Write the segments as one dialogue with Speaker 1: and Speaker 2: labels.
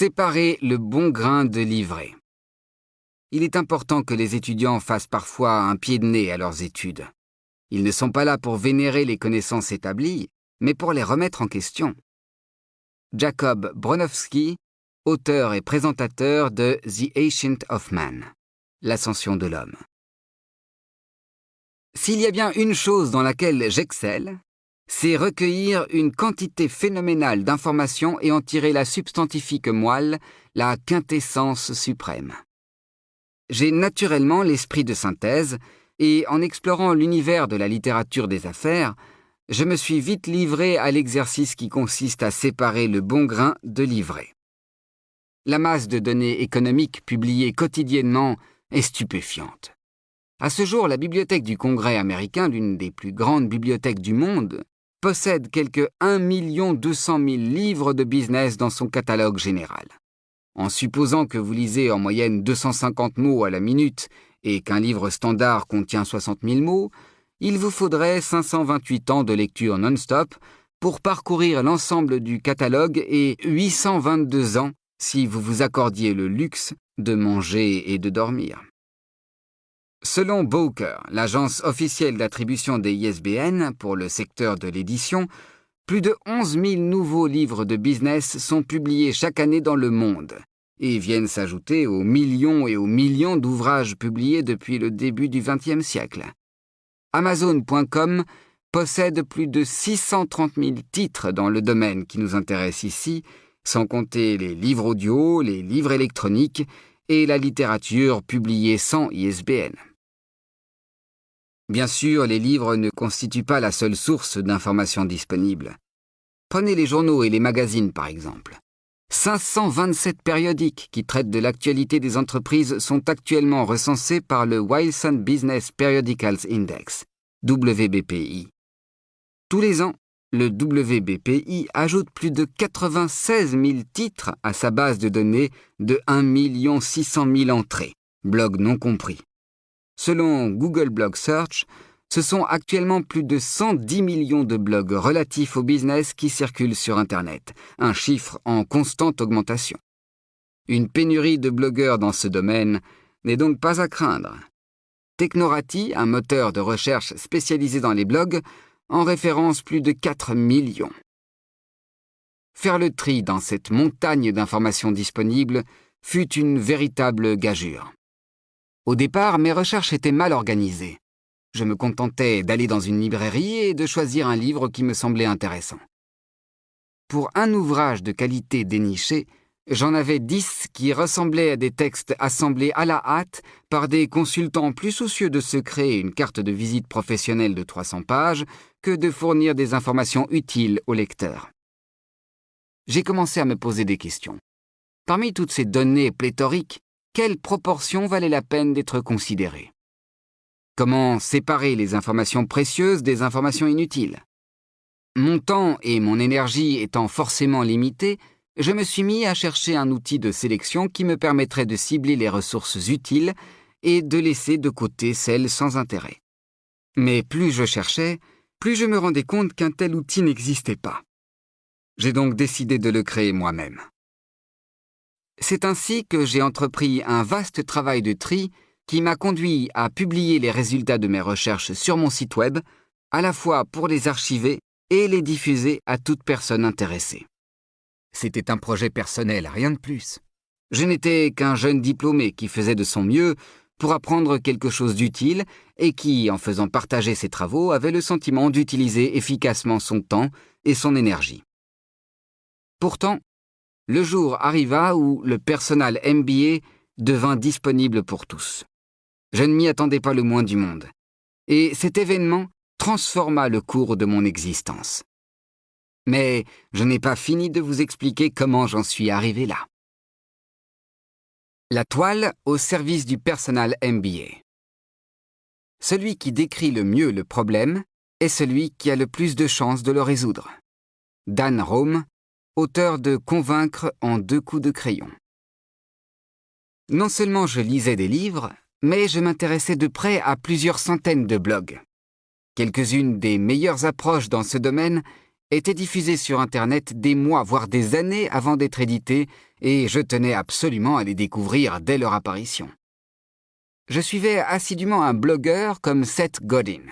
Speaker 1: Séparer le bon grain de l'ivraie. Il est important que les étudiants fassent parfois un pied de nez à leurs études. Ils ne sont pas là pour vénérer les connaissances établies, mais pour les remettre en question. Jacob Bronowski, auteur et présentateur de The Ascent of Man, l'ascension de l'homme. S'il y a bien une chose dans laquelle j'excelle, c'est recueillir une quantité phénoménale d'informations et en tirer la substantifique moelle, la quintessence suprême. J'ai naturellement l'esprit de synthèse, et en explorant l'univers de la littérature des affaires, je me suis vite livré à l'exercice qui consiste à séparer le bon grain de l'ivraie. La masse de données économiques publiées quotidiennement est stupéfiante. À ce jour, la Bibliothèque du Congrès américain, l'une des plus grandes bibliothèques du monde, possède quelque 1 200 000 livres de business dans son catalogue général. En supposant que vous lisez en moyenne 250 mots à la minute et qu'un livre standard contient 60 000 mots, il vous faudrait 528 ans de lecture non-stop pour parcourir l'ensemble du catalogue et 822 ans si vous vous accordiez le luxe de manger et de dormir. Selon Bowker, l'agence officielle d'attribution des ISBN pour le secteur de l'édition, plus de 11 000 nouveaux livres de business sont publiés chaque année dans le monde et viennent s'ajouter aux millions et aux millions d'ouvrages publiés depuis le début du XXe siècle. Amazon.com possède plus de 630 000 titres dans le domaine qui nous intéresse ici, sans compter les livres audio, les livres électroniques et la littérature publiée sans ISBN. Bien sûr, les livres ne constituent pas la seule source d'informations disponibles. Prenez les journaux et les magazines, par exemple. 527 périodiques qui traitent de l'actualité des entreprises sont actuellement recensés par le Wilson Business Periodicals Index, WBPI. Tous les ans, le WBPI ajoute plus de 96 000 titres à sa base de données de 1 600 000 entrées, blogs non compris. Selon Google Blog Search, ce sont actuellement plus de 110 millions de blogs relatifs au business qui circulent sur Internet, un chiffre en constante augmentation. Une pénurie de blogueurs dans ce domaine n'est donc pas à craindre. Technorati, un moteur de recherche spécialisé dans les blogs, en référence plus de 4 millions. Faire le tri dans cette montagne d'informations disponibles fut une véritable gageure. Au départ, mes recherches étaient mal organisées. Je me contentais d'aller dans une librairie et de choisir un livre qui me semblait intéressant. Pour un ouvrage de qualité déniché, j'en avais 10 qui ressemblaient à des textes assemblés à la hâte par des consultants plus soucieux de se créer une carte de visite professionnelle de 300 pages que de fournir des informations utiles au lecteur. J'ai commencé à me poser des questions. Parmi toutes ces données pléthoriques, quelle proportion valait la peine d'être considérée? Comment séparer les informations précieuses des informations inutiles? Mon temps et mon énergie étant forcément limités, je me suis mis à chercher un outil de sélection qui me permettrait de cibler les ressources utiles et de laisser de côté celles sans intérêt. Mais plus je cherchais, plus je me rendais compte qu'un tel outil n'existait pas. J'ai donc décidé de le créer moi-même. C'est ainsi que j'ai entrepris un vaste travail de tri qui m'a conduit à publier les résultats de mes recherches sur mon site web, à la fois pour les archiver et les diffuser à toute personne intéressée. C'était un projet personnel, rien de plus. Je n'étais qu'un jeune diplômé qui faisait de son mieux pour apprendre quelque chose d'utile et qui, en faisant partager ses travaux, avait le sentiment d'utiliser efficacement son temps et son énergie. Pourtant, le jour arriva où le Personal MBA devint disponible pour tous. Je ne m'y attendais pas le moins du monde. Et cet événement transforma le cours de mon existence. Mais je n'ai pas fini de vous expliquer comment j'en suis arrivé là. La toile au service du Personal MBA. Celui qui décrit le mieux le problème est celui qui a le plus de chances de le résoudre. Dan Rome, auteur de Convaincre en 2 coups de crayon. Non seulement je lisais des livres, mais je m'intéressais de près à plusieurs centaines de blogs. Quelques-unes des meilleures approches dans ce domaine étaient diffusées sur Internet des mois, voire des années avant d'être éditées et je tenais absolument à les découvrir dès leur apparition. Je suivais assidûment un blogueur comme Seth Godin.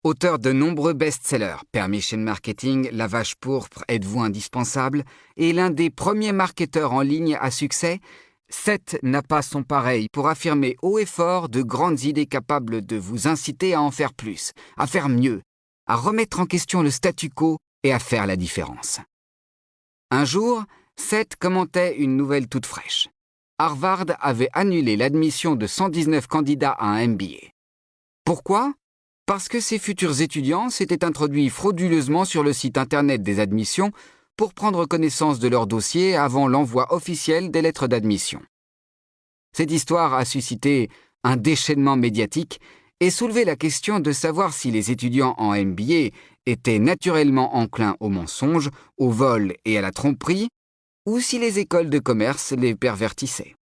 Speaker 1: Auteur de nombreux best-sellers, Permission Marketing, La Vache Pourpre, Êtes-vous indispensable, et l'un des premiers marketeurs en ligne à succès, Seth n'a pas son pareil pour affirmer haut et fort de grandes idées capables de vous inciter à en faire plus, à faire mieux, à remettre en question le statu quo et à faire la différence. Un jour, Seth commentait une nouvelle toute fraîche. Harvard avait annulé l'admission de 119 candidats à un MBA. Pourquoi ? Parce que ses futurs étudiants s'étaient introduits frauduleusement sur le site internet des admissions pour prendre connaissance de leur dossier avant l'envoi officiel des lettres d'admission. Cette histoire a suscité un déchaînement médiatique et soulevé la question de savoir si les étudiants en MBA étaient naturellement enclins au mensonge, au vol et à la tromperie, ou si les écoles de commerce les pervertissaient.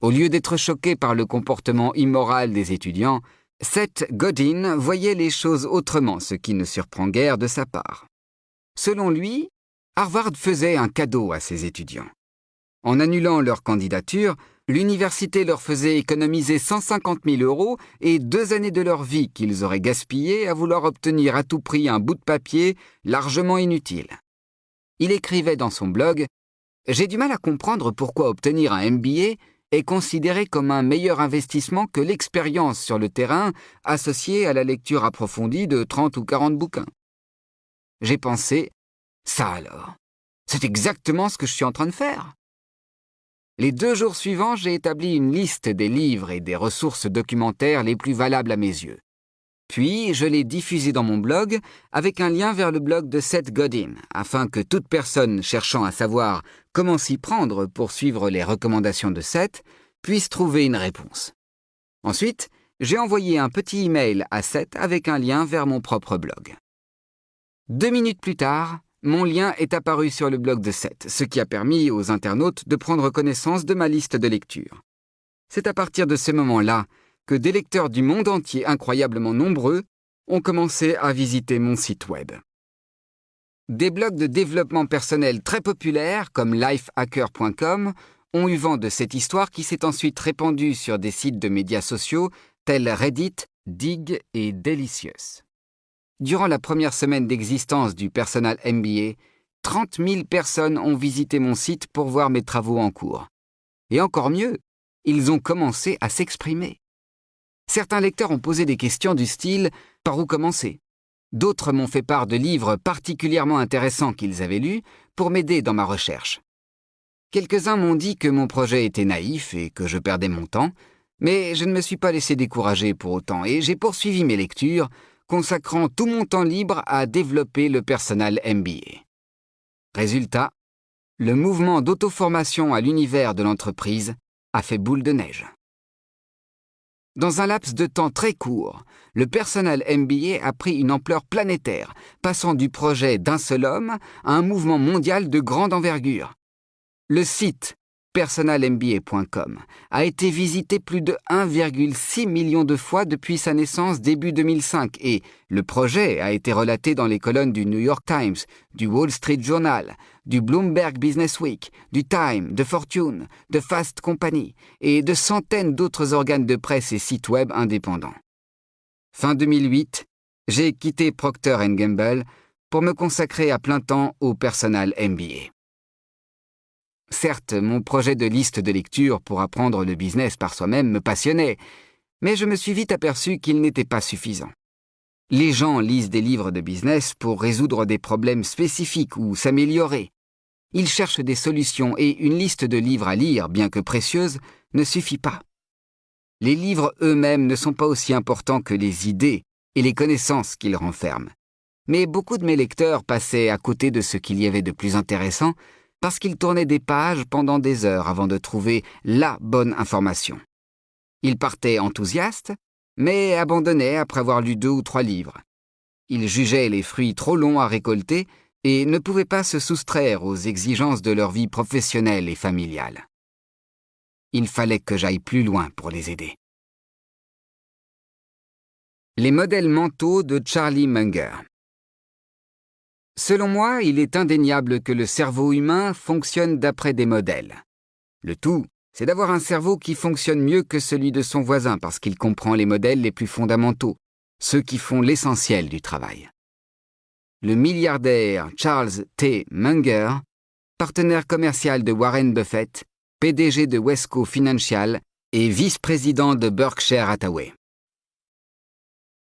Speaker 1: Au lieu d'être choqué par le comportement immoral des étudiants, Seth Godin voyait les choses autrement, ce qui ne surprend guère de sa part. Selon lui, Harvard faisait un cadeau à ses étudiants. En annulant leur candidature, l'université leur faisait économiser 150 000 € et 2 années de leur vie qu'ils auraient gaspillées à vouloir obtenir à tout prix un bout de papier largement inutile. Il écrivait dans son blog « J'ai du mal à comprendre pourquoi obtenir un MBA est considéré comme un meilleur investissement que l'expérience sur le terrain associée à la lecture approfondie de 30 ou 40 bouquins. » J'ai pensé « Ça alors, c'est exactement ce que je suis en train de faire. » Les 2 jours suivants, j'ai établi une liste des livres et des ressources documentaires les plus valables à mes yeux. Puis, je l'ai diffusé dans mon blog avec un lien vers le blog de Seth Godin, afin que toute personne cherchant à savoir comment s'y prendre pour suivre les recommandations de Seth puisse trouver une réponse. Ensuite, j'ai envoyé un petit email à Seth avec un lien vers mon propre blog. 2 minutes plus tard, mon lien est apparu sur le blog de Seth, ce qui a permis aux internautes de prendre connaissance de ma liste de lecture. C'est à partir de ce moment-là que des lecteurs du monde entier incroyablement nombreux ont commencé à visiter mon site web. Des blogs de développement personnel très populaires, comme lifehacker.com, ont eu vent de cette histoire qui s'est ensuite répandue sur des sites de médias sociaux tels Reddit, Digg et Delicious. Durant la première semaine d'existence du Personal MBA, 30 000 personnes ont visité mon site pour voir mes travaux en cours. Et encore mieux, ils ont commencé à s'exprimer. Certains lecteurs ont posé des questions du style « Par où commencer ?» D'autres m'ont fait part de livres particulièrement intéressants qu'ils avaient lus pour m'aider dans ma recherche. Quelques-uns m'ont dit que mon projet était naïf et que je perdais mon temps, mais je ne me suis pas laissé décourager pour autant et j'ai poursuivi mes lectures, consacrant tout mon temps libre à développer le Personal MBA. Résultat, le mouvement d'auto-formation à l'univers de l'entreprise a fait boule de neige. Dans un laps de temps très court, le Personal MBA a pris une ampleur planétaire, passant du projet d'un seul homme à un mouvement mondial de grande envergure. Le site personalmba.com a été visité plus de 1,6 million de fois depuis sa naissance début 2005 et le projet a été relaté dans les colonnes du New York Times, du Wall Street Journal, du Bloomberg Business Week, du Time, de Fortune, de Fast Company et de centaines d'autres organes de presse et sites web indépendants. Fin 2008, j'ai quitté Procter & Gamble pour me consacrer à plein temps au Personal MBA. Certes, mon projet de liste de lecture pour apprendre le business par soi-même me passionnait, mais je me suis vite aperçu qu'il n'était pas suffisant. Les gens lisent des livres de business pour résoudre des problèmes spécifiques ou s'améliorer. Ils cherchent des solutions et une liste de livres à lire, bien que précieuse, ne suffit pas. Les livres eux-mêmes ne sont pas aussi importants que les idées et les connaissances qu'ils renferment. Mais beaucoup de mes lecteurs passaient à côté de ce qu'il y avait de plus intéressant parce qu'ils tournaient des pages pendant des heures avant de trouver la bonne information. Ils partaient enthousiastes, mais abandonnaient après avoir lu 2 ou 3 livres. Ils jugeaient les fruits trop longs à récolter et ne pouvaient pas se soustraire aux exigences de leur vie professionnelle et familiale. Il fallait que j'aille plus loin pour les aider. Les modèles mentaux de Charlie Munger. Selon moi, il est indéniable que le cerveau humain fonctionne d'après des modèles. Le tout, c'est d'avoir un cerveau qui fonctionne mieux que celui de son voisin parce qu'il comprend les modèles les plus fondamentaux, ceux qui font l'essentiel du travail. Le milliardaire Charles T. Munger, partenaire commercial de Warren Buffett, PDG de Wesco Financial et vice-président de Berkshire Hathaway.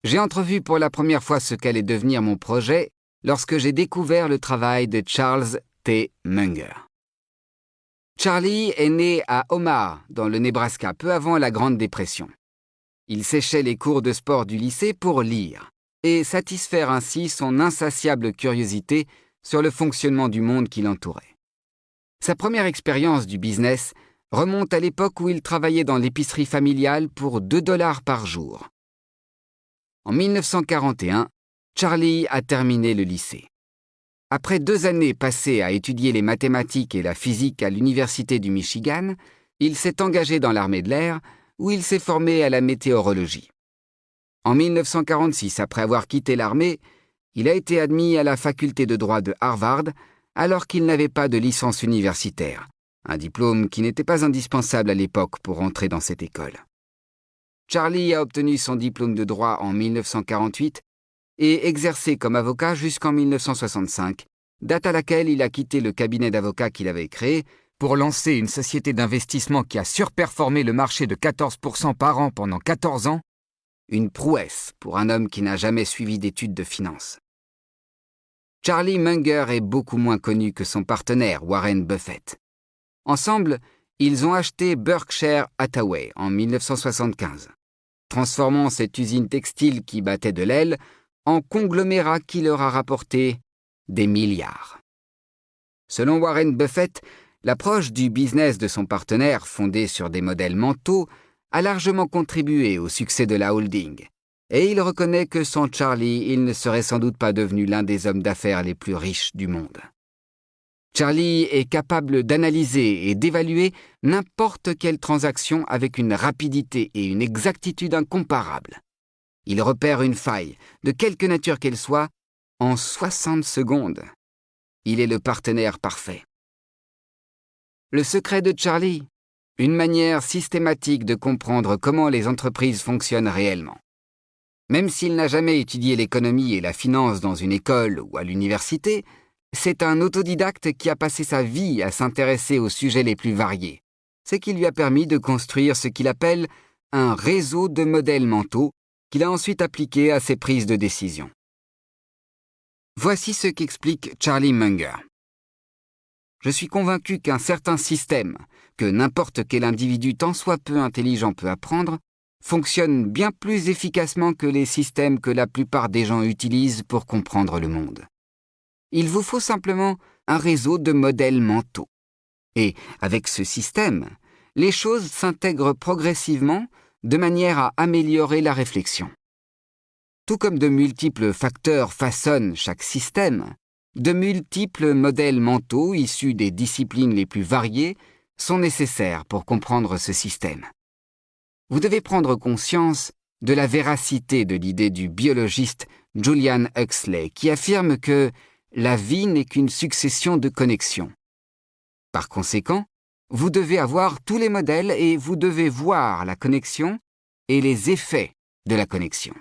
Speaker 1: J'ai entrevu pour la première fois ce qu'allait devenir mon projet lorsque j'ai découvert le travail de Charles T. Munger. Charlie est né à Omaha, dans le Nebraska, peu avant la Grande Dépression. Il séchait les cours de sport du lycée pour lire et satisfaire ainsi son insatiable curiosité sur le fonctionnement du monde qui l'entourait. Sa première expérience du business remonte à l'époque où il travaillait dans l'épicerie familiale pour 2 $ par jour. En 1941, Charlie a terminé le lycée. Après 2 années passées à étudier les mathématiques et la physique à l'Université du Michigan, il s'est engagé dans l'armée de l'air, où il s'est formé à la météorologie. En 1946, après avoir quitté l'armée, il a été admis à la faculté de droit de Harvard, alors qu'il n'avait pas de licence universitaire, un diplôme qui n'était pas indispensable à l'époque pour entrer dans cette école. Charlie a obtenu son diplôme de droit en 1948 et exercé comme avocat jusqu'en 1965, date à laquelle il a quitté le cabinet d'avocats qu'il avait créé pour lancer une société d'investissement qui a surperformé le marché de 14% par an pendant 14 ans, une prouesse pour un homme qui n'a jamais suivi d'études de finance. Charlie Munger est beaucoup moins connu que son partenaire Warren Buffett. Ensemble, ils ont acheté Berkshire Hathaway en 1975, transformant cette usine textile qui battait de l'aile en conglomérat qui leur a rapporté des milliards. Selon Warren Buffett, l'approche du business de son partenaire, fondée sur des modèles mentaux, a largement contribué au succès de la holding, et il reconnaît que sans Charlie, il ne serait sans doute pas devenu l'un des hommes d'affaires les plus riches du monde. Charlie est capable d'analyser et d'évaluer n'importe quelle transaction avec une rapidité et une exactitude incomparables. Il repère une faille, de quelque nature qu'elle soit, en 60 secondes. Il est le partenaire parfait. Le secret de Charlie, une manière systématique de comprendre comment les entreprises fonctionnent réellement. Même s'il n'a jamais étudié l'économie et la finance dans une école ou à l'université, c'est un autodidacte qui a passé sa vie à s'intéresser aux sujets les plus variés. C'est qui lui a permis de construire ce qu'il appelle un réseau de modèles mentaux qu'il a ensuite appliqué à ses prises de décision. Voici ce qu'explique Charlie Munger. Je suis convaincu qu'un certain système, que n'importe quel individu tant soit peu intelligent peut apprendre, fonctionne bien plus efficacement que les systèmes que la plupart des gens utilisent pour comprendre le monde. Il vous faut simplement un réseau de modèles mentaux. Et avec ce système, les choses s'intègrent progressivement de manière à améliorer la réflexion. Tout comme de multiples facteurs façonnent chaque système, de multiples modèles mentaux issus des disciplines les plus variées sont nécessaires pour comprendre ce système. Vous devez prendre conscience de la véracité de l'idée du biologiste Julian Huxley qui affirme que la vie n'est qu'une succession de connexions. Par conséquent, vous devez avoir tous les modèles et vous devez voir la connexion et les effets de la connexion.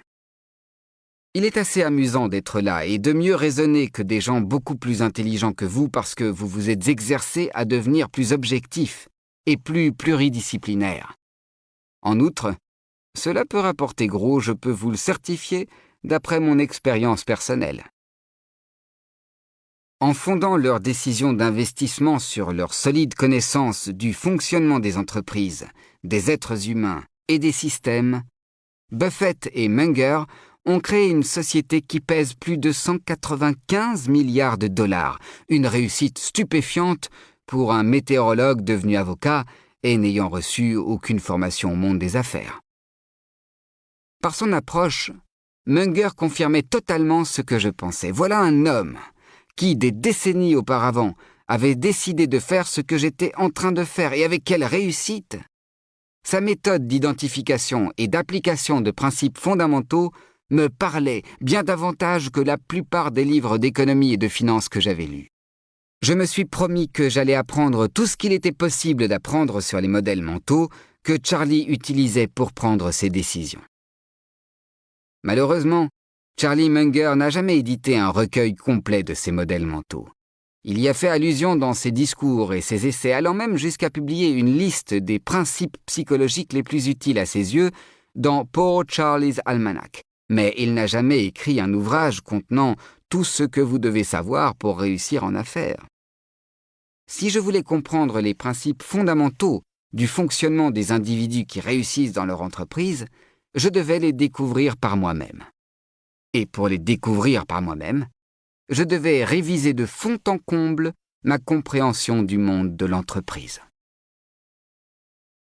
Speaker 1: Il est assez amusant d'être là et de mieux raisonner que des gens beaucoup plus intelligents que vous parce que vous vous êtes exercé à devenir plus objectif et plus pluridisciplinaire. En outre, cela peut rapporter gros, je peux vous le certifier, d'après mon expérience personnelle. En fondant leurs décisions d'investissement sur leur solide connaissance du fonctionnement des entreprises, des êtres humains et des systèmes, Buffett et Munger ont créé une société qui pèse plus de 195 milliards de dollars, une réussite stupéfiante pour un météorologue devenu avocat et n'ayant reçu aucune formation au monde des affaires. Par son approche, Munger confirmait totalement ce que je pensais. Voilà un homme qui, des décennies auparavant, avait décidé de faire ce que j'étais en train de faire, et avec quelle réussite! Sa méthode d'identification et d'application de principes fondamentaux me parlait bien davantage que la plupart des livres d'économie et de finance que j'avais lus. Je me suis promis que j'allais apprendre tout ce qu'il était possible d'apprendre sur les modèles mentaux que Charlie utilisait pour prendre ses décisions. Malheureusement, Charlie Munger n'a jamais édité un recueil complet de ces modèles mentaux. Il y a fait allusion dans ses discours et ses essais, allant même jusqu'à publier une liste des principes psychologiques les plus utiles à ses yeux dans Poor Charlie's Almanac. Mais il n'a jamais écrit un ouvrage contenant tout ce que vous devez savoir pour réussir en affaires. Si je voulais comprendre les principes fondamentaux du fonctionnement des individus qui réussissent dans leur entreprise, je devais les découvrir par moi-même. Et pour les découvrir par moi-même, je devais réviser de fond en comble ma compréhension du monde de l'entreprise.